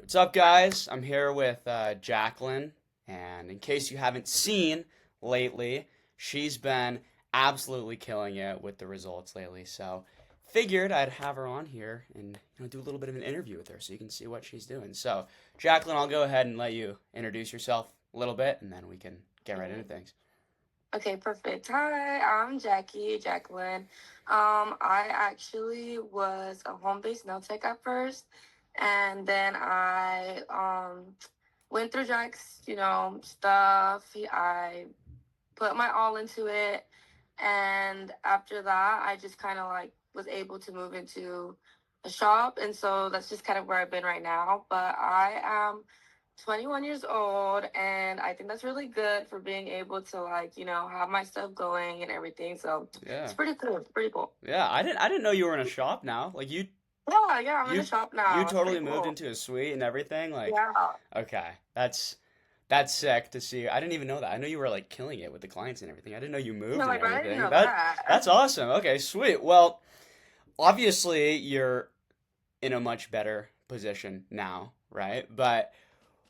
What's up, guys? I'm here with Jacqueline, and in case you haven't seen lately, she's been absolutely killing it with the results lately. So, figured I'd have her on here and do a little bit of an interview with her so you can see what she's doing. So, Jacqueline, I'll go ahead and let you introduce yourself a little bit, and then we can get right into things. Okay, perfect. Hi, I'm Jacqueline. I actually was a home-based nail tech at first, and then I went through Jack's, stuff. I put my all into it, and after that, I just kind of like was able to move into a shop, and so that's just kind of where I've been right now. But I am 21 years old, and I think that's really good for being able to like have my stuff going and everything. So Yeah, it's pretty cool. It's pretty cool. yeah. I didn't know you were in a shop now. Like Yeah, I'm in a you shop you now. It's totally pretty moved cool. into a suite and everything. Like, Yeah. okay, that's sick to see. I didn't even know that. I know you were like killing it with the clients and everything. I didn't know you moved and Like I didn't everything. know That's that. awesome. Okay, sweet. Well, obviously you're in a much better position now, right? But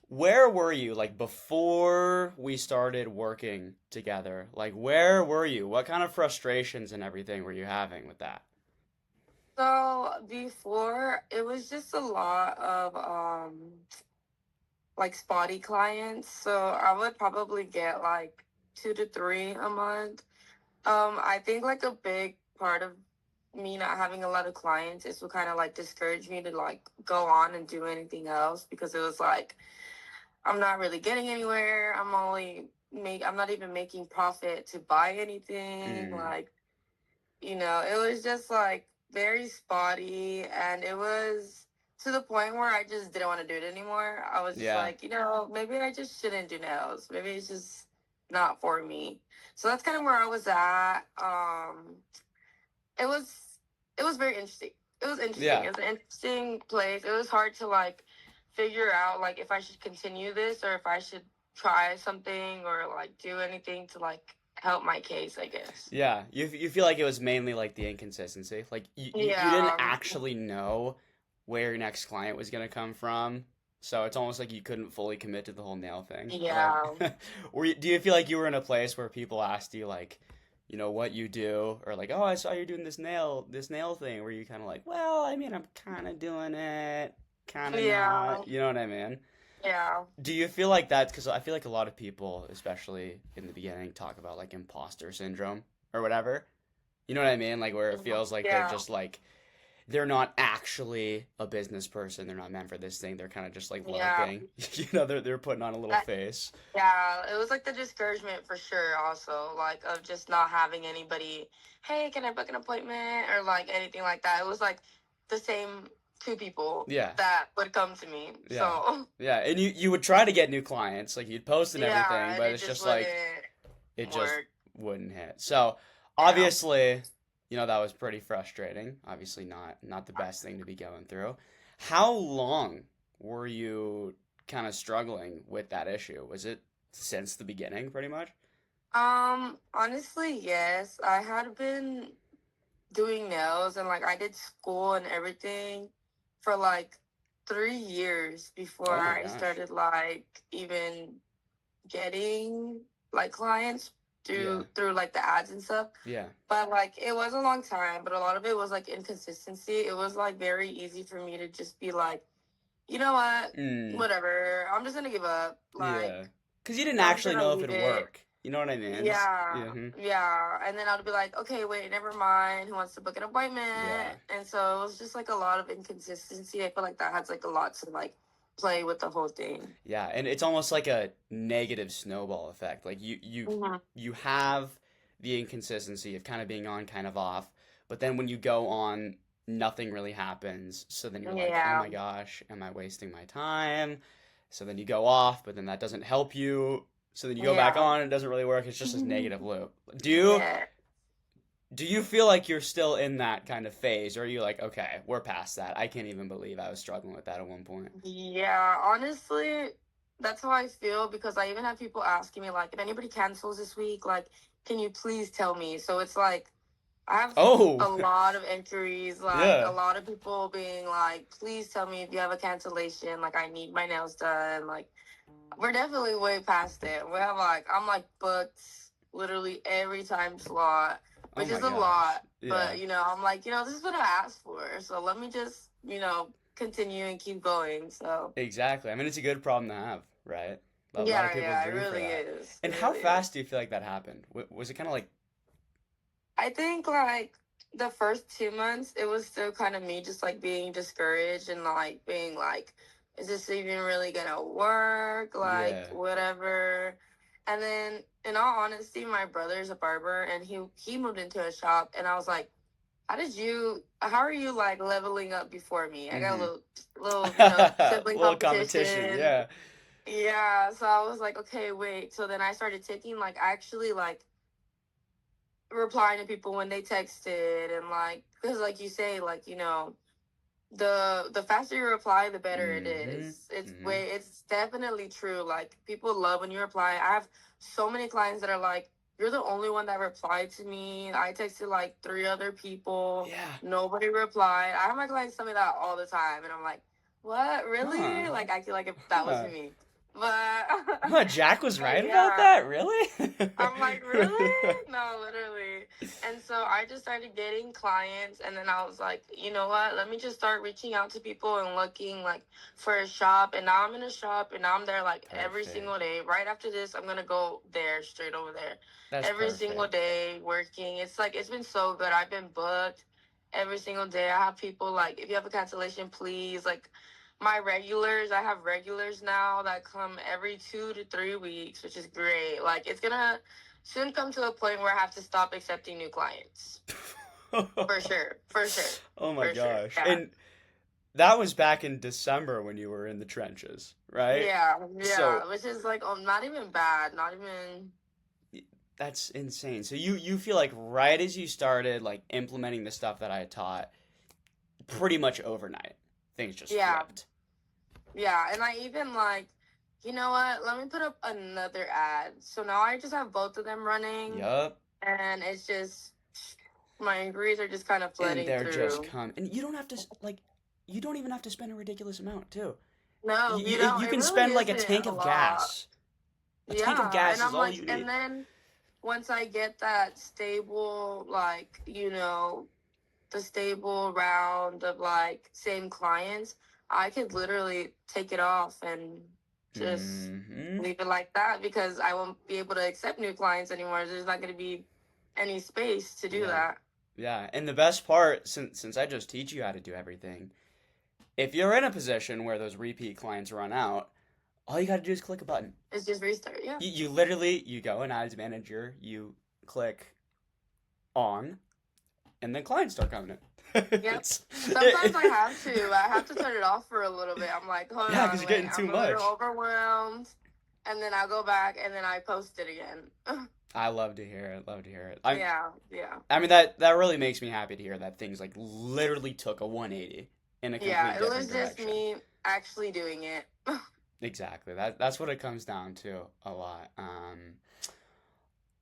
where were you like before we started working together? Like where were you? What kind of frustrations and everything were you having with that? So before it was just a lot of like spotty clients. So I would probably get like two to three a month. I think like a big part of me not having a lot of clients is what kind of like discouraged me to like go on and do anything else because it was like I'm not really getting anywhere. I'm not even making profit to buy anything. Mm, Like, it was just like very spotty, and it was to the point where I just didn't want to do it anymore. I was just yeah. like, maybe I just shouldn't do nails. Maybe it's just not for me. So that's kind of where I was at. It was it was very interesting. It was interesting. Yeah. It was an interesting place. It was hard to like figure out like if I should continue this or if I should try something or like do anything to like help my case, I guess. Yeah, you feel like it was mainly like the inconsistency. Like you didn't Yeah. actually know where your next client was gonna come from, so it's almost like you couldn't fully commit to the whole nail thing. Like, Yeah. do you feel like you were in a place where people asked you like, what you do, or like, oh, I saw you're doing this nail thing, where you kind of like, well, I mean, I'm kind of doing it, kind of Yeah. not. You know what I mean? Yeah. Do you feel like that? Because I feel like a lot of people, especially in the beginning, talk about like imposter syndrome or whatever. You know what I mean? Like where it feels like they're Yeah. just like they're not actually a business person. They're not meant for this thing. They're kind of just like Yeah. LARPing. They're putting on a little That, face. yeah, it was like the discouragement for sure also, like of just not having anybody, hey, can I book an appointment or like anything like that. It was like the same two people Yeah, that would come to me. yeah, So yeah. And you would try to get new clients, like you'd post and everything, yeah, and but it it's just just like it wouldn't just work. wouldn't hit. So Yeah. obviously, that was pretty frustrating. Obviously not the best thing to be going through. How long were you kind of struggling with that issue? Was it since the beginning, pretty much? Honestly, yes. I had been doing nails and like I did school and everything for like 3 years before Oh my I gosh. started like even getting like clients Yeah. through like the ads and stuff. Yeah. But like it was a long time, but a lot of it was like inconsistency. It was like very easy for me to just be like, you know what, Mm. whatever. I'm just gonna give up. Like Yeah. Because you didn't I'm just actually gonna know if leave it'd it. work. You know what I mean? Yeah, Yeah. Hmm. yeah. And then I'd be like, okay, wait, never mind. Who wants to book an appointment? Yeah. And so it was just like a lot of inconsistency. I feel like that has like a lot to like play with the whole thing. Yeah, and it's almost like a negative snowball effect. Like Hmm. you have the inconsistency of kind of being on, kind of off, but then when you go on, nothing really happens. So then you're like, "Oh Yeah, my gosh, am I wasting my time?" So then you go off, but then that doesn't help you. So then you go back yeah, on, it doesn't really work. It's just this negative loop. yeah. Do you feel like you're still in that kind of phase, or are you like, "Okay, we're past that. I can't even believe I was struggling with that at one point." Yeah, honestly, that's how I feel because I even have people asking me like, if anybody cancels this week, like, can you please tell me? So it's like I have Oh, a lot of inquiries, like a yeah. lot of people being like, please tell me if you have a cancellation, like I need my nails done. Like we're definitely way past it. We have like I'm like booked literally every time slot, Oh which my is a gosh. lot. Yeah. But I'm like, this is what I asked for. So let me just, continue and keep going. So Exactly. I mean, it's a good problem to have, right? A lot of yeah, people yeah, it dream for really that. is. It And how really is. fast do you feel like that happened? Was it kind of like, I think like the first 2 months, it was still kind of me just like being discouraged and like being like, is this even really gonna work? Like yeah. whatever. And then, in all honesty, my brother's a barber, and he moved into a shop, and I was like, how are you like leveling up before me? I got a Mm-hmm. little sibling Little competition. competition. Yeah. Yeah, so I was like, okay, wait. So then I started taking like actually like replying to people when they texted, and like because like you say, like the faster you reply, the better it Mm-hmm. is. It's Mm-hmm. way it's definitely true. Like people love when you reply. I have so many clients that are like, you're the only one that replied to me. I texted like three other people, Yeah. nobody replied. I have my clients tell me that all the time, and I'm like, what, Huh. really? Like acting like if that was Huh. me. But Huh. Jack was but right about yeah, that? Really? I'm like, really? No, literally. And so I just started getting clients, and then I was like, you know what? Let me just start reaching out to people and looking like for a shop. And now I'm in a shop, and now I'm there like every single Perfect. day. Right after this, I'm gonna go there straight over there That's every single perfect. day working. It's like it's been so good. I've been booked every single day. I have people like, if you have a cancellation, please like my regulars. I have regulars now that come every 2 to 3 weeks, which is great. Like it's gonna soon come to a point where I have to stop accepting new clients. For sure. For sure. Oh my For sure. gosh. Yeah. And that was back in December when you were in the trenches, right? Yeah. So Yeah. Which is like, not even bad. Not even. that's insane. So you feel like right as you started like implementing the stuff that I taught, pretty much overnight, things just Yeah. flipped. Yeah. And I even like, you know what? Let me put up another ad. So now I just have both of them running, Yup. and it's just my inquiries are just kind of And flooding they're just through. come and you don't have to like you don't even have to spend a ridiculous amount too. No, You it can really spend like a isn't tank a of lot. gas. A tank of Yeah, gas and is I'm all like, you and need. then once I get that stable, like, the stable round of like same clients, I could literally take it off and just Mm-hmm. leave it like that, because I won't be able to accept new clients anymore. There's not going to be any space to do Yeah. that. Yeah. And the best part, since I just teach you how to do everything, if you're in a position where those repeat clients run out, all you got to do is click a button. It's just restart. Yeah. You literally you go in Ads Manager, you click on, and then clients start coming in. Yep. it's Sometimes I have to. I have to turn it off for a little bit. I'm like, hold yeah, because on, you're wait. getting too I'm a little much. overwhelmed. And then I'll go back and then I post it again. I love to hear it. Love to hear it. Yeah, yeah. I mean that really makes me happy to hear that things like literally took a 180 in a complete Yeah, it different was just direction. me actually doing it. Exactly. That's what it comes down to a lot.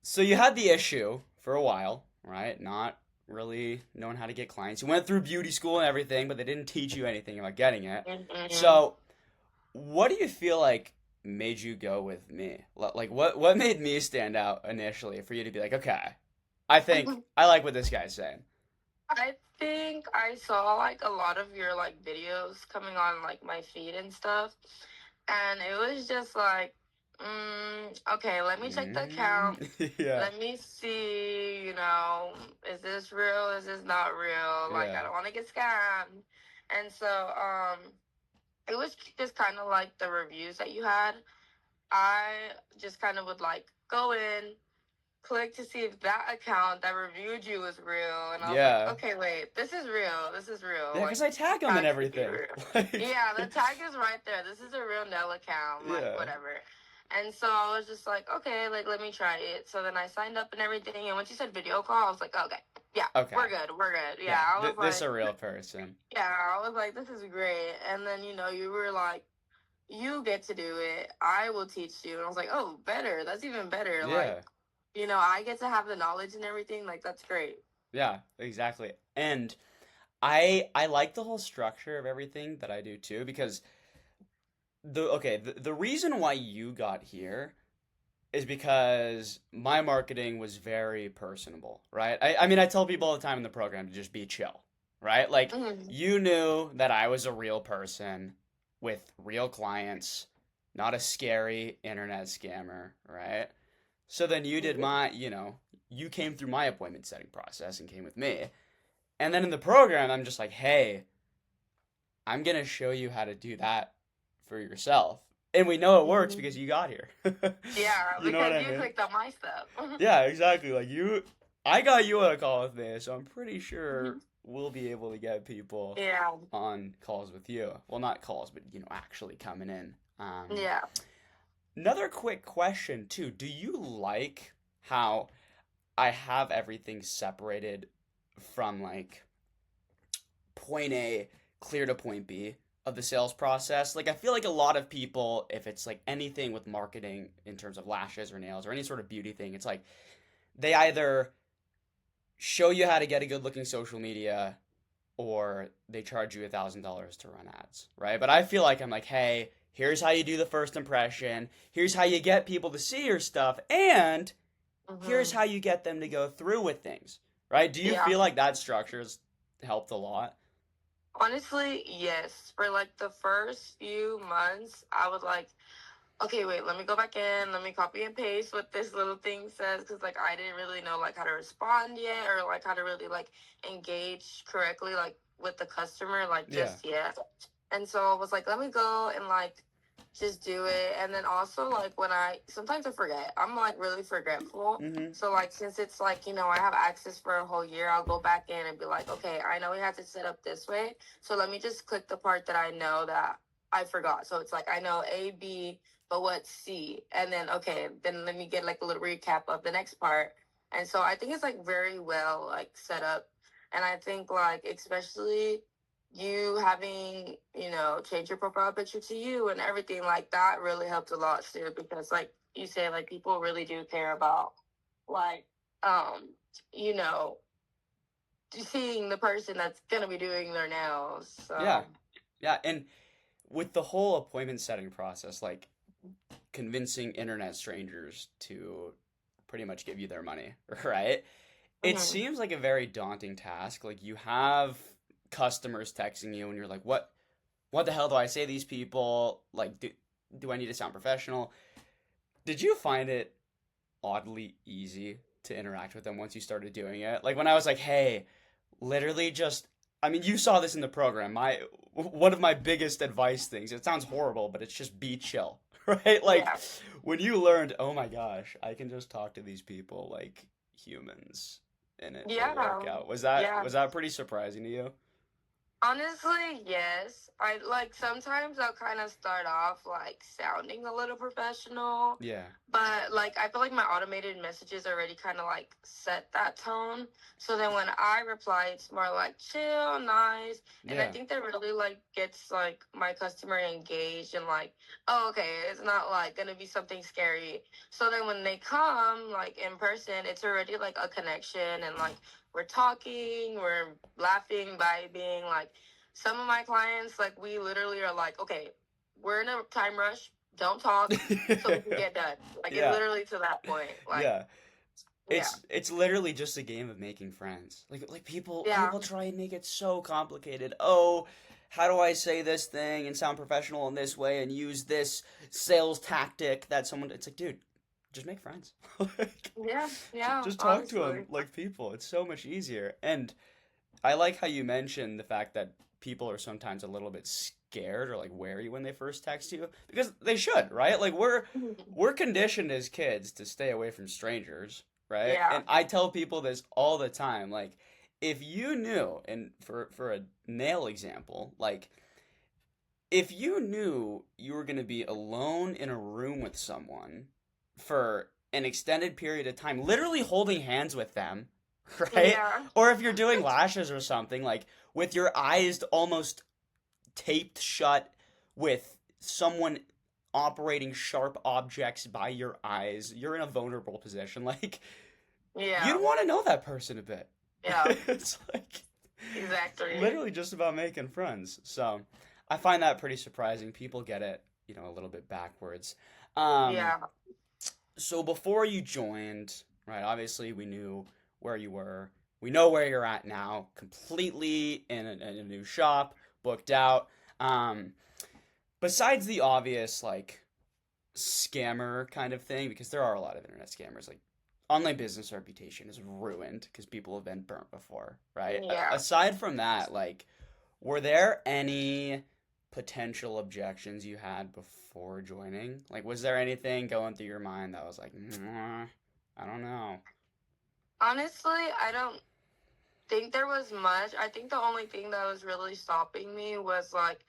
So you had the issue for a while, right? Not really knowing how to get clients. You went through beauty school and everything, but they didn't teach you anything about getting it. Mm-mm. So, what do you feel like made you go with me? Like what made me stand out initially for you to be like, "Okay, I think I like what this guy's saying." I think I saw like a lot of your like videos coming on like my feed and stuff. And it was just like, okay, let me check the account. Yeah. Let me see, is this real? Is this not real? Like, I Yeah. don't want to get scammed. And so, it was just kind of like the reviews that you had. I just kind of would like go in, click to see if that account that reviewed you was real. And I was like, Yeah. okay, wait, this is real. This is real. Yeah, Like, cuz I tag them and tag should be everything. real. Like Yeah, the tag is right there. This is a real Nell account. Like, yeah. whatever. And so I was just like, okay, like, let me try it. So then I signed up and everything. And when she said video call, I was like, okay, yeah, Okay. we're good. We're good. Yeah, Yeah, I was this like, a real person. yeah, I was like, this is great. And then, you were like, you get to do it. I will teach you. And I was like, oh, better. That's even better. Like, Yeah. I get to have the knowledge and everything. Like, that's great. Yeah, exactly. And I like the whole structure of everything that I do too because the reason why you got here is because my marketing was very personable, right? I mean, I tell people all the time in the program to just be chill, right? Like, Mhm. you knew that I was a real person with real clients, not a scary internet scammer, right? So then you did you came through my appointment setting process and came with me. And then in the program, I'm just like, hey, I'm going to show you how to do that for yourself. And we know it works because Mhm. you got here. Yeah, You know what because I you mean? clicked on my stuff. Yeah, exactly. Like I got you on a call with me, so I'm pretty sure Mhm. we'll be able to get people Yeah, on calls with you. Well, not calls, but actually coming in. yeah. Another quick question too. Do you like how I have everything separated from like point A clear to point B of the sales process? Like I feel like a lot of people, if it's like anything with marketing in terms of lashes or nails or any sort of beauty thing, it's like they either show you how to get a good looking social media or they charge you $1,000 to run ads, right? But I feel like I'm like, hey, here's how you do the first impression, here's how you get people to see your stuff, and here's Hmm. how you get them to go through with things, right? Do you Yeah. feel like that structure's helped a lot? Honestly, yes. For like the first few months, I was like, okay, wait, let me go back in, let me copy and paste what this little thing says, because like I didn't really know like how to respond yet, or like how to really like engage correctly like with the customer like Yeah. just yet. And so I was like, let me go and like just do it. And then also like when I sometimes I forget, I'm like really forgetful. Mm-hmm. So like since it's like, I have access for a whole year, I'll go back in and be like, okay, I know we had to set up this way, so let me just click the part that I know that I forgot. So it's like I know A, B, but what's C? And then okay, then let me get like a little recap of the next part. And so I think it's like very well like set up. And I think like especially you having, change your profile picture to you and everything like that really helped a lot too, because like you say, like people really do care about like um, you know, seeing the person that's gonna be doing their nails. Yeah. So Yeah. And with the whole appointment setting process, like convincing internet strangers to pretty much give you their money, right? It mhm. seems like a very daunting task. Like you have customers texting you and you're like, what the hell do I say to these people? Like do I need to sound professional? Did you find it oddly easy to interact with them once you started doing it? Like when I was like, "Hey, literally just I mean, you saw this in the program. My one of my biggest advice things. It sounds horrible, but it's just be chill, right? Like Yeah. when you learned, "Oh my gosh, I can just talk to these people like humans and it'll work Yeah. out." Was Yeah. that pretty surprising to you? Honestly, yes. I like sometimes I'll kind of start off like sounding a little professional, Yeah. but like I feel like my automated messages already kind of like set that tone. So then when I reply, it's more like chill, nice, and I Yeah. think that really like gets like my customer engaged and like, oh, okay, it's not like gonna be something scary. So then when they come like in person, it's already like a connection and like we're talking, we're laughing, vibing. Like some of my clients, like we literally are like, okay, we're in a time rush. Don't talk so we can get done. Like it's Yeah. literally to that point. Like Yeah. yeah, It's literally just a game of making friends. Like yeah, people try and make it so complicated. Oh, how do I say this thing and sound professional in this way and use this sales tactic that someone it's like, dude, just make friends. Like yeah, yeah. just talk to them Honestly, like people. It's so much easier. And I like how you mentioned the fact that people are sometimes a little bit scared or like wary when they first text you because they should, right? Like we're conditioned as kids to stay away from strangers, right? yeah, And I tell people this all the time, like if you knew, and for a nail example, like if you knew you were going to be alone in a room with someone for an extended period of time, literally holding hands with them, right? yeah, Or if you're doing lashes or something, like with your eyes almost taped shut with someone operating sharp objects by your eyes, you're in a vulnerable position. Like, yeah. you'd want to know that person a bit. Yeah, It's like exactly. literally just about making friends. So I find that pretty surprising. People get it, a little bit backwards. Um, Yeah. so before you joined, right, obviously we knew where you were. We know where you're at now, completely in a new shop, booked out. Um, besides the obvious, like, scammer kind of thing, because there are a lot of internet scammers, like, online business reputation is ruined because people have been burnt before, right? Yeah. Aside from that, like, were there any potential objections you had before joining? Like, was there anything going through your mind that was like, I don't know. Honestly, I don't think there was much. I think the only thing that was really stopping me was like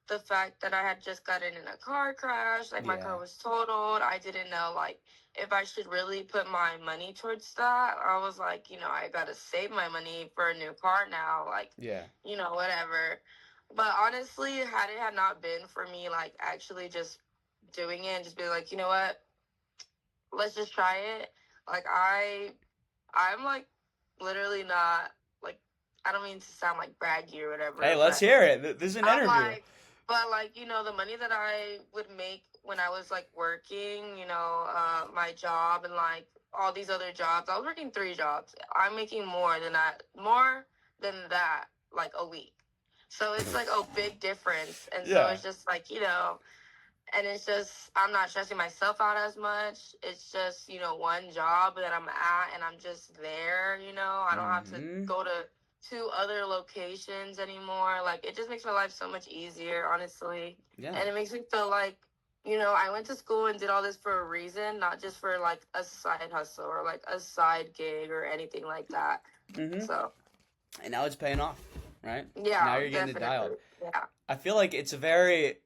the fact that I had just gotten in a car crash. Like my Yeah, car was totaled. I didn't know like if I should really put my money towards that. I was like, I gotta save my money for a new car now. Like, yeah. whatever. But honestly, had not been for me like actually just doing it and just being like, you know what, let's just try it. Like I'm like literally not like I don't mean to sound like braggy or Hey, whatever, let's but hear it. This is an I'm interview. like the money that I would make when I was like working, my job and like all these other jobs. I was working 3 jobs. I'm making more than that like a week. So it's like a big difference. And so Yeah. it's just like, and it's just I'm not stressing myself out as much. It's just one job that I'm at and I'm just there. I don't have to Mm-hmm. go to 2 other locations anymore. Like it just makes my life so much easier, honestly. Yeah. And it makes me feel like I went to school and did all this for a reason, not just for like a side hustle or like a side gig or anything like that. Mm-hmm. So And now it's paying off, right? Now yeah, you're getting it dialed. definitely. Yeah. I feel like it's a very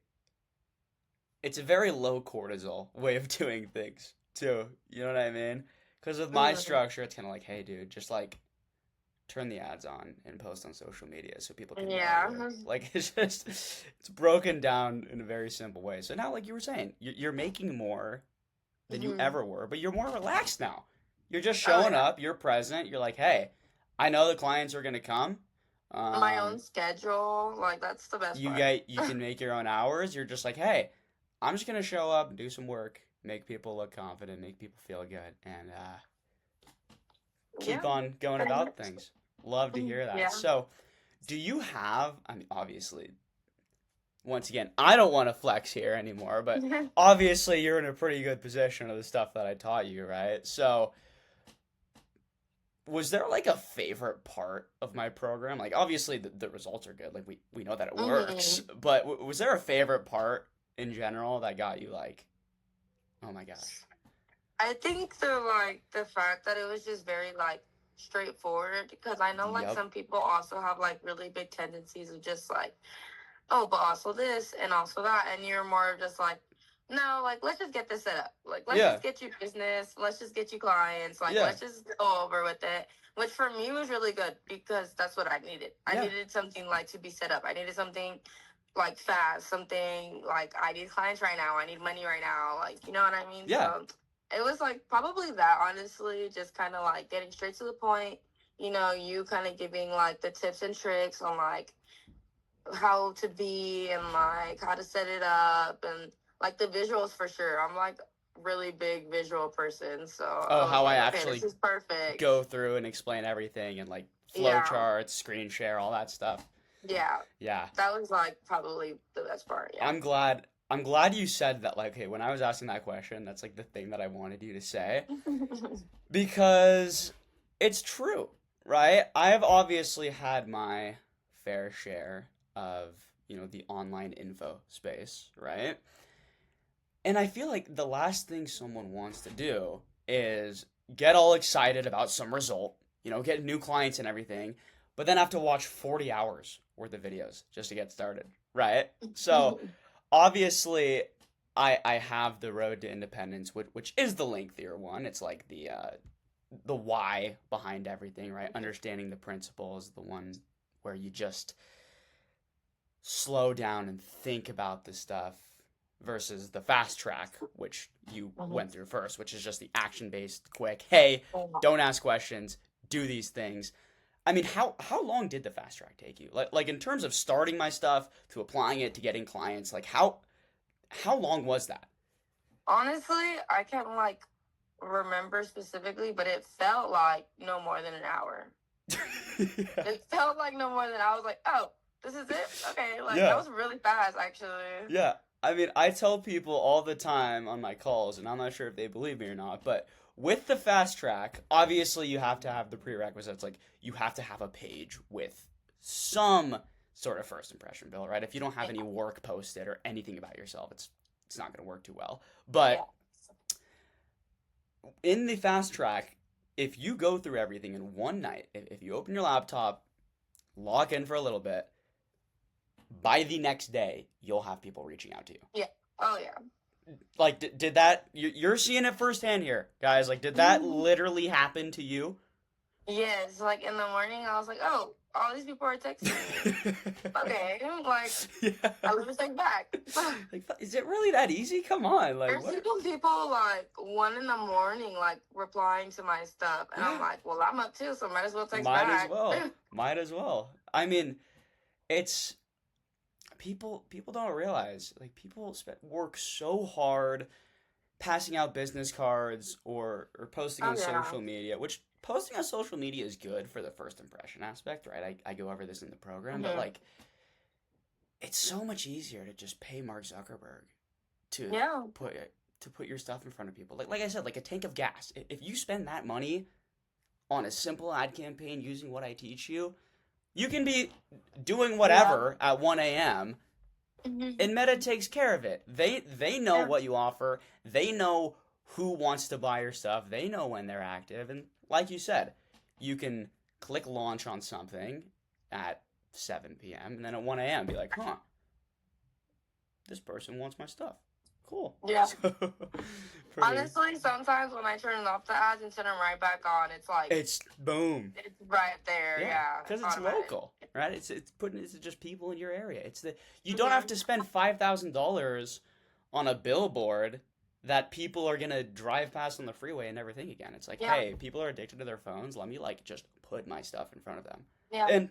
low cortisol way of doing things too. You know what I mean? Because with my Mhm. structure, it's kind of like, hey, dude, just like turn the ads on and post on social media so people can know Yeah. you. Like it's broken down in a very simple way. So now, like you were saying, you're making more than you Hmm. ever were, but you're more relaxed now. You're just Oh showing yeah. up. You're present. You're like, hey, I know the clients are gonna come. My own Um, schedule, like that's the best part. you can make your own hours. You're just like, hey, I'm just gonna show up and do some work, make people look confident, make people feel good, and keep Yeah, on going pretty about much. things. Love to hear that. Yeah. So, do you have? I mean, obviously, once again, I don't want to flex here anymore, but obviously, you're in a pretty good position of the stuff that I taught you, right? So, was there like a favorite part of my program? Like, obviously, the results are good. Like, we know that it works, Hmm. but was there a favorite part in general that got you like, oh my gosh? I think the fact that it was just very like straightforward because I know like Yep. some people also have like really big tendencies of just like, oh, but also this and also that, and you're more just like, no, like let's just get this set up. Like let's Yeah. just get you business, let's just get you clients, like Yeah. let's just go over with it. Which for me was really good because that's what I needed. I Yeah. needed something like to be set up. I needed something like fast, something like I need clients right now, I need money right now, like you know what I mean? Yeah. So it was like probably that honestly, just kind of like getting straight to the point. You kind of giving like the tips and tricks on like how to be and like how to set it up and like the visuals for sure. I'm like really big visual person, so Oh, I was how I like, okay, this actually is perfect. go through and explain everything and like flow Yeah, charts, screen share, all that stuff. yeah, Yeah. that was like probably the best part. Yeah. I'm glad you said that. Like, hey, when I was asking that question, that's like the thing that I wanted you to say because it's true, right? I've obviously had my fair share of, the online info space, right? And I feel like the last thing someone wants to do is get all excited about some result, get new clients and everything, but then have to watch 40 hours worth of videos just to get started, right? So obviously, I have the road to independence, which is the lengthier one. It's like the why behind everything, right? Understanding the principles, the one where you just slow down and think about the stuff versus the fast track, which you went through first, which is just the action based, quick, hey, don't ask questions, do these things. I mean, how long did the fast track take you? Like in terms of starting my stuff to applying it to getting clients, like how long was that? Honestly, I can't like remember specifically, but it felt like no more than an hour. Yeah. It felt like no more than I was like, oh, this is it. Okay, like that Yeah. was really fast actually. Yeah. I mean, I tell people all the time on my calls, and I'm not sure if they believe me or not, but with the fast track, obviously you have to have the prerequisites. Like, you have to have a page with some sort of first impression bill, right? If you don't have Yeah, any work posted or anything about yourself, it's not going to work too well. yeah. But in the fast track, if you go through everything in one night, if you open your laptop, log in for a little bit, by the next day, you'll have people reaching out to you. Yeah. Oh yeah. Like, did that, you're seeing it firsthand here, guys. Like, did that literally happen to you? Yes, like in the morning, I was like, oh, all these people are texting me. Okay, like Yeah. I live a step back. Like, is it really that easy? Come on. Like, There's what? even people like 1 in the morning, like replying to my stuff, and I'm Yeah. like, well, I'm up too, so might as well text Might as back. well. Might as well. I mean, it's people don't realize, like, people work so hard passing out business cards or posting Oh on yeah. social media, which posting on social media is good for the first impression aspect, right? I go over this in the program, but Hmm. like, it's so much easier to just pay Mark Zuckerberg to Yeah. put to put your stuff in front of people. Like I said, like a tank of gas. If you spend that money on a simple ad campaign using what I teach you, you can be doing Yeah. whatever at 1 a.m. Hmm. and Meta takes care of it. They know Yeah. what you offer. They know who wants to buy your stuff. They know when they're active. And like you said, you can click launch on something at 7 p.m. and then at 1 a.m. be like, huh, this person wants my stuff. Cool. Yeah. So, pretty. Honestly, sometimes when I turn off the ads and turn them right back on, it's like It's boom. it's right there. Yeah, Yeah, because it's it's automatic. local, right? It's putting it's just people in your area. You don't have Hmm. to spend $5,000 on a billboard that people are gonna drive past on the freeway and never think again. It's like, Yeah. hey, people are addicted to their phones. Let me like just put my stuff in front of them. Yeah. And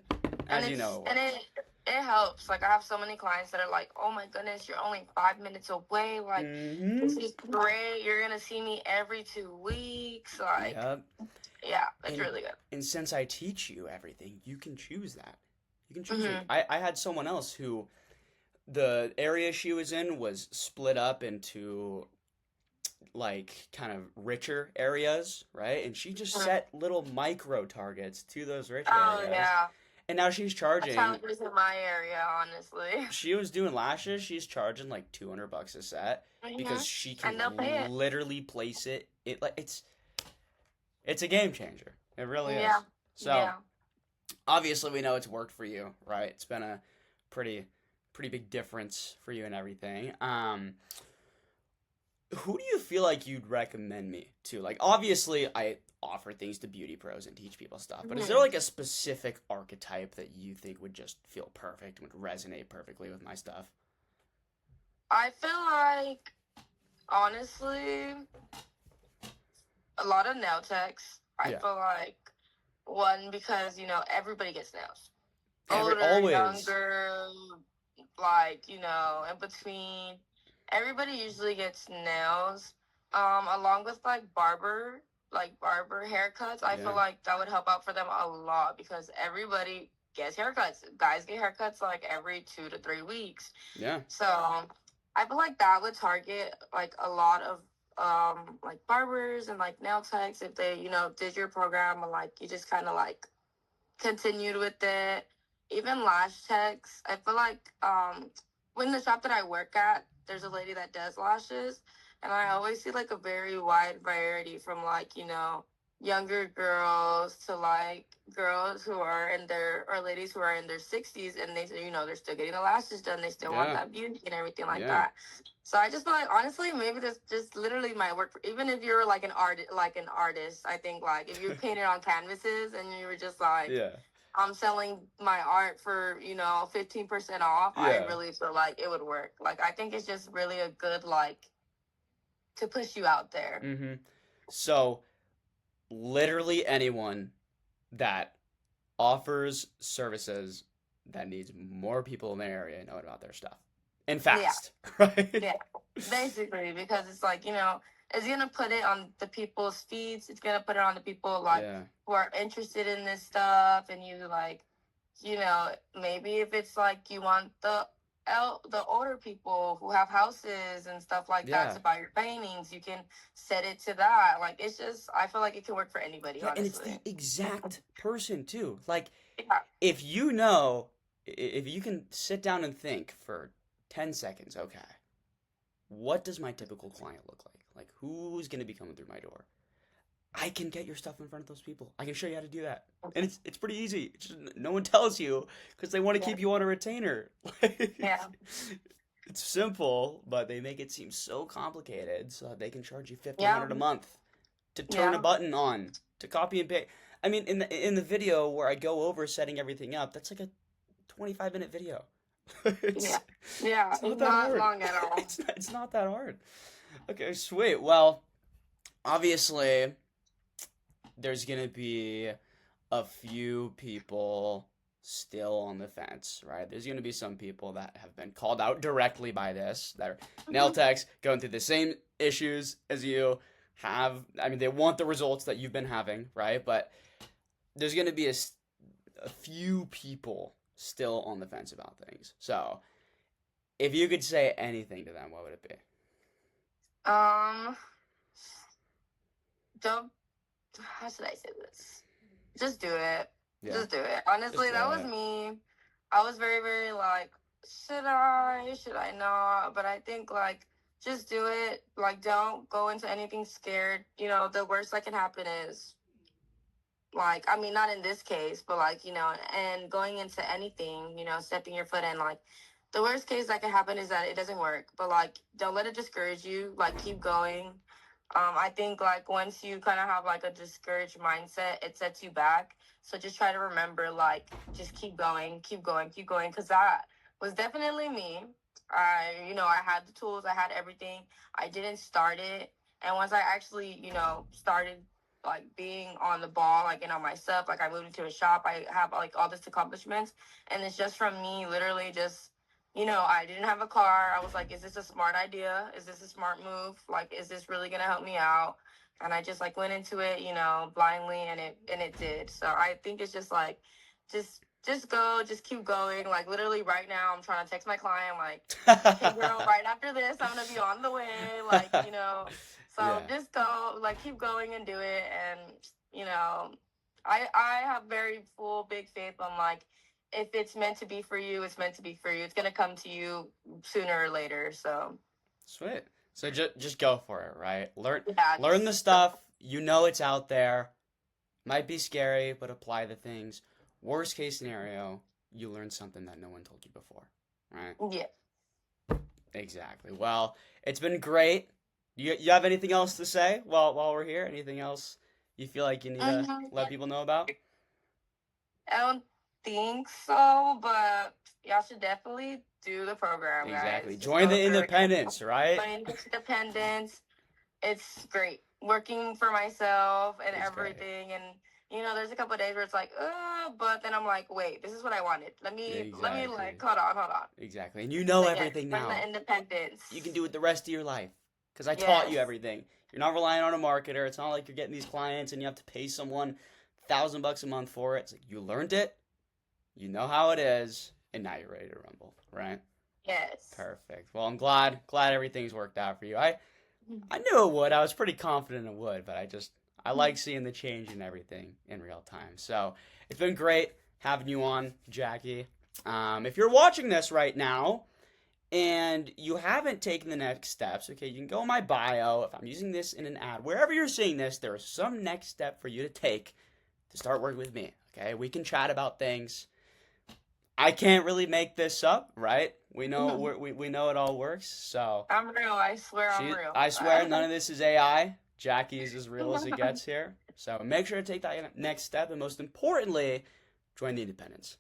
And as you know, it and works. it helps. Like I have so many clients that are like, "Oh my goodness, you're only 5 minutes away. Like Mm-hmm. this is great. You're gonna see me every 2 weeks. Like Yep. yeah, it's And really good." and since I teach you everything, you can choose that. You can choose it. Hmm. I had someone else who the area she was in was split up into like kind of richer areas, right? And she just Hmm. set little micro targets to those rich Oh areas. yeah, And now she's that's how charging, it is in my area, honestly. she was doing lashes, she's charging like $200 a set Hmm. because she can And they'll pay it. literally place it. It like it's a game changer. It really Yeah, is. So, yeah. obviously we know it's worked for you, right? It's been a pretty pretty big difference for you and everything. Who do you feel like you'd recommend me to? Like, obviously, I offer things to beauty pros and teach people stuff, but is there Hmm. like a specific archetype that you think would just feel perfect, would resonate perfectly with my stuff? I feel like honestly, a lot of nail techs. I Yeah. feel like one because everybody gets nails. Every Older, always. younger, like in between. Everybody usually gets nails. Along with like barber haircuts. I feel Yeah. like that would help out for them a lot because everybody gets haircuts. Guys get haircuts like every 2 to 3 weeks. Yeah. So I feel like that would target like a lot of like barbers and like nail techs if they did your program and like you just kind of like continued with it. Even lash techs. I feel like when the shop that I work at, there's a lady that does lashes, and I always see like a very wide variety from like younger girls to like girls who are in their or ladies who are in their 60s and they they're still getting the lashes done. They still want Yeah. that beauty and everything like Yeah. that. So I just feel like honestly, maybe this just literally might work for even if you're like an artist. I think like if you painted on canvases and you were just like, Yeah. I'm selling my art for 15% off. I Yeah. really feel like it would work. Like I think it's just really a good like to push you out there. Mm-hmm. So, literally anyone that offers services that needs more people in the area knowing about their stuff and Yeah, fast, right? yeah. Basically, because it's like, it's gonna put it on the people's feeds. It's gonna put it on the people like Yeah, who are interested in this stuff, and you like, maybe if it's like you want the older people who have houses and stuff like that yeah, to buy your paintings, you can set it to that. Like it's just, I feel like it can work for anybody, yeah, and it's honestly. the exact person too. Like, Yeah, if you know, if you can sit down and think for 10 seconds, okay, what does my typical client look like? Like, who's going to be coming through my door? I can get your stuff in front of those people. I can show you how to do that. And it's pretty easy. It's just, no one tells you because they want to yeah, keep you on a retainer. yeah, It's simple, but they make it seem so complicated so that they can charge you yeah, 1,500 a month to turn a yeah, button on, to copy and paste. I mean, in the video where I go over setting everything up, that's like a 25-minute video. yeah, it's yeah. it's not It's that not hard. long at all. It's not that hard. Okay, sweet. Well, obviously there's gonna be a few people still on the fence, right? There's gonna be some people that have been called out directly by this, that are nail Mhm. techs going through the same issues as you have. I mean, they want the results that you've been having, right? But there's gonna be a few people still on the fence about things. So, if you could say anything to them, what would it be? Um, don't. How should I say this? Just do it. Yeah, Just do it. just Honestly, do that was it. me. I was very, very like, should I? Should I not? But I think like, just do it. Like, don't go into anything scared. The worst that can happen is like, I mean, not in this case, but like, and going into anything, stepping your foot in, like, the worst case that can happen is that it doesn't work. But like, don't let it discourage you. Like, keep going. I think like once you kind of have like a discouraged mindset, it sets you back. So just try to remember, like, just keep going, keep going, keep going, because that was definitely me. I had the tools, I had everything. I didn't start it, and once I actually, started like being on the ball, like on my stuff, like I moved into a shop, I have like all this accomplishments, and it's just from me, literally just I didn't have a car. I was like, is this a smart idea? Is this a smart move? Like, is this really gonna help me out? And I just like went into it, blindly, and it did. So I think it's just like, just go, just keep going. Like literally right now, I'm trying to text my client, like, okay, girl, right after this, I'm gonna be on the way. Like, so Yeah. just go, like, keep going and do it. And you know, I have very full big faith on like if it's meant to be for you, it's meant to be for you. It's gonna come to you sooner or later. So Sweet. So just go for it, right? yeah, Learn the just go. stuff. You know it's out there. Might be scary, but apply the things. Worst case scenario, you learn something that no one told you before, right? Yeah. Exactly. Well, it's been great. You have anything else to say while we're here? Anything else you feel like you need to Mhm. let people know about? I don't think so, but y'all should definitely do the program, Exactly. guys. Just Join go the through it. independence, right? Find independence. It's great working for myself and It's great. everything. And there's a couple of days where it's like, but then I'm like, wait, this is what I wanted. Let me Exactly. like, hold on. Exactly. And you know So yes, everything find the now. independence. You can do it the rest of your life because I taught you Yes, everything. You're not relying on a marketer. It's not like you're getting these clients and you have to pay someone 1,000 bucks a month for it. It's like you learned it, you know how it is, and now you're ready to rumble, right? yes. Perfect. Well, I'm glad everything's worked out for you. I knew it would. I was pretty confident it would, but I like seeing the change in everything in real time. So it's been great having you on, Jacky. If you're watching this right now and you haven't taken the next steps, okay, you can go in my bio. If I'm using this in an ad, wherever you're seeing this, there is some next step for you to take to start working with me. Okay, we can chat about things. I can't really make this up, right? We know it all works. So I'm real. I swear I'm real. I swear none of this is AI. Jackie is as real as it gets here. So make sure to take that next step, and most importantly, join the independence.